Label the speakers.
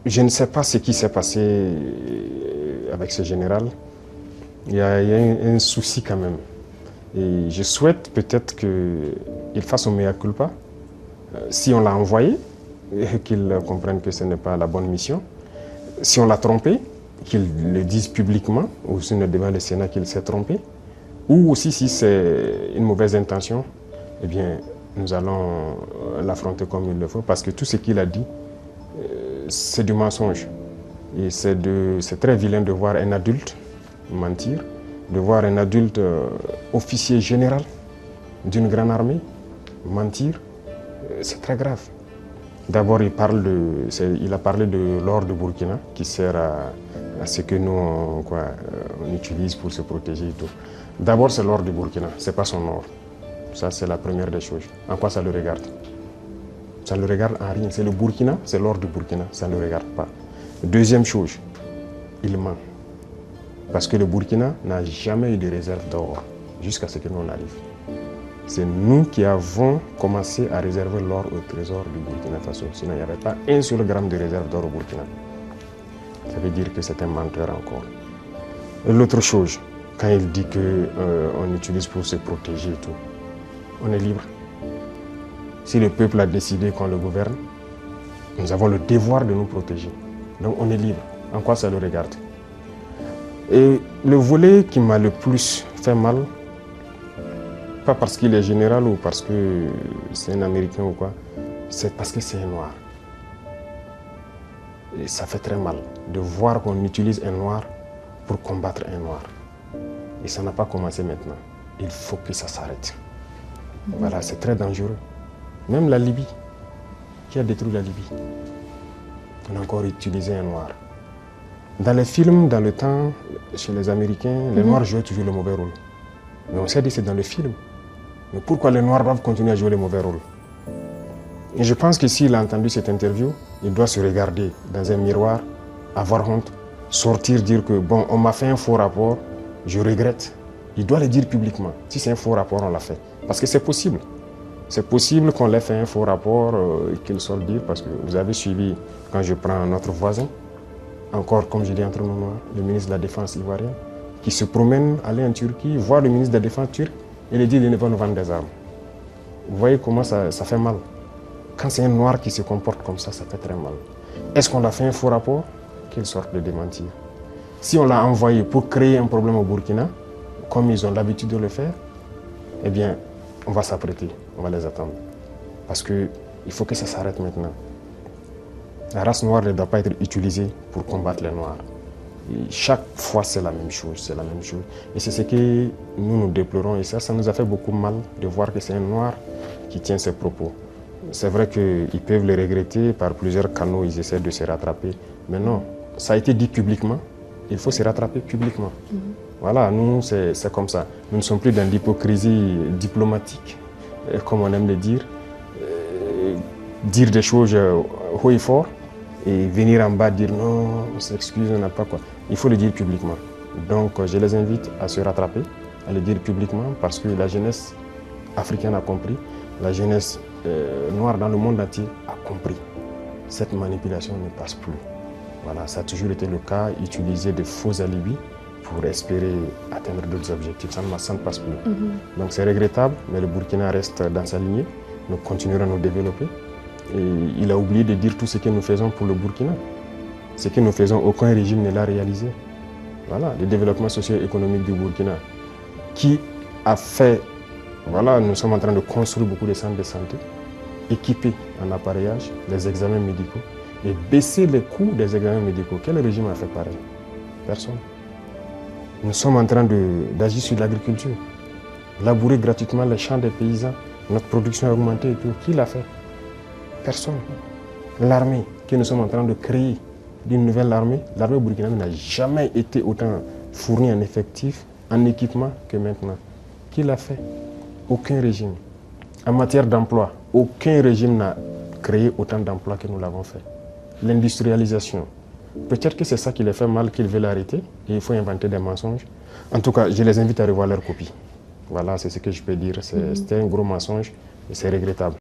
Speaker 1: Je ne sais pas ce qui s'est passé avec ce général. Il y a un souci quand même. Et je souhaite peut-être qu'il fasse un mea culpa. Si on l'a envoyé, qu'il comprenne que ce n'est pas la bonne mission. Si on l'a trompé, qu'il le dise publiquement, ou sur devant le Sénat qu'il s'est trompé. Ou aussi si c'est une mauvaise intention, eh bien, nous allons l'affronter comme il le faut. Parce que tout ce qu'il a dit, c'est du mensonge. Et c'est très vilain de voir un adulte mentir, de voir un adulte officier général d'une grande armée mentir. C'est très grave. D'abord, il a parlé de l'or de Burkina qui sert à ce que nous on utilise pour se protéger et tout. D'abord, c'est l'or du Burkina, ce n'est pas son or. Ça, c'est la première des choses. En quoi ça le regarde? Ça ne le regarde en rien. C'est le Burkina, c'est l'or du Burkina, ça ne le regarde pas. Deuxième chose, il ment. Parce que le Burkina n'a jamais eu de réserve d'or jusqu'à ce que nous on arrive. C'est nous qui avons commencé à réserver l'or au trésor du Burkina Faso. Sinon, il n'y avait pas un seul gramme de réserve d'or au Burkina. Ça veut dire que c'est un menteur encore. Et l'autre chose, quand il dit qu'on utilise pour se protéger et tout, on est libre. Si le peuple a décidé qu'on le gouverne, nous avons le devoir de nous protéger. Donc on est libre. En quoi ça le regarde? Et le volet qui m'a le plus fait mal, pas parce qu'il est général ou parce que c'est un Américain ou quoi, c'est parce que c'est un noir. Et ça fait très mal de voir qu'on utilise un noir pour combattre un noir. Et ça n'a pas commencé maintenant. Il faut que ça s'arrête. Voilà, c'est très dangereux. Même la Libye, qui a détruit la Libye, on a encore utilisé un noir. Dans les films, dans le temps, chez les Américains, les Noirs jouaient toujours le mauvais rôle. Mais on s'est dit que c'est dans le film. Mais pourquoi les Noirs doivent continuer à jouer le mauvais rôle? Et je pense que s'il a entendu cette interview, il doit se regarder dans un miroir, avoir honte, sortir, dire que bon, on m'a fait un faux rapport, je regrette. Il doit le dire publiquement. Si c'est un faux rapport, on l'a fait. Parce que c'est possible. C'est possible qu'on l'ait fait un faux rapport et qu'il sorte dire, parce que vous avez suivi, quand je prends notre voisin, encore, comme je dis entre nous noirs, le ministre de la Défense ivoirien, qui se promène, aller en Turquie, voir le ministre de la Défense turc et lui dit qu'il ne va nous vendre des armes. Vous voyez comment ça fait mal. Quand c'est un noir qui se comporte comme ça fait très mal. Est-ce qu'on a fait un faux rapport? Qu'il sorte de démentir. Si on l'a envoyé pour créer un problème au Burkina, comme ils ont l'habitude de le faire, eh bien, on va s'apprêter, on va les attendre. Parce qu'il faut que ça s'arrête maintenant. La race noire ne doit pas être utilisée pour combattre les noirs. Et chaque fois, c'est la même chose, c'est la même chose. Et c'est ce que nous déplorons. Et ça nous a fait beaucoup mal de voir que c'est un noir qui tient ces propos. C'est vrai qu'ils peuvent le regretter, par plusieurs canaux, ils essaient de se rattraper. Mais non, ça a été dit publiquement, il faut se rattraper publiquement. Voilà, nous, c'est comme ça. Nous ne sommes plus dans l'hypocrisie diplomatique, comme on aime le dire. Dire des choses haut et fort et venir en bas dire non, on s'excuse, on n'a pas quoi. Il faut le dire publiquement. Donc je les invite à se rattraper, à le dire publiquement parce que la jeunesse africaine a compris, la jeunesse noire dans le monde entier a compris. Cette manipulation ne passe plus. Voilà, ça a toujours été le cas, utiliser de faux alibis pour espérer atteindre d'autres objectifs. Ça ne passe plus. Donc c'est regrettable, mais le Burkina reste dans sa lignée. Nous continuerons à nous développer. Et il a oublié de dire tout ce que nous faisons pour le Burkina. Ce que nous faisons, aucun régime ne l'a réalisé. Voilà, le développement socio-économique du Burkina, qui a fait, voilà, nous sommes en train de construire beaucoup de centres de santé, équipés en appareillage, les examens médicaux, et baisser les coûts des examens médicaux. Quel régime a fait pareil? Personne. Nous sommes en train d'agir sur l'agriculture, labourer gratuitement les champs des paysans, notre production a augmenté et tout. Qui l'a fait? Personne. L'armée que nous sommes en train de créer, d'une nouvelle armée, l'armée burkinabé n'a jamais été autant fournie en effectifs, en équipement que maintenant. Qui l'a fait? Aucun régime. En matière d'emploi, aucun régime n'a créé autant d'emplois que nous l'avons fait. L'industrialisation. Peut-être que c'est ça qui les fait mal, qu'ils veulent arrêter, et il faut inventer des mensonges. En tout cas, je les invite à revoir leur copie. Voilà, c'est ce que je peux dire. C'était un gros mensonge et c'est regrettable.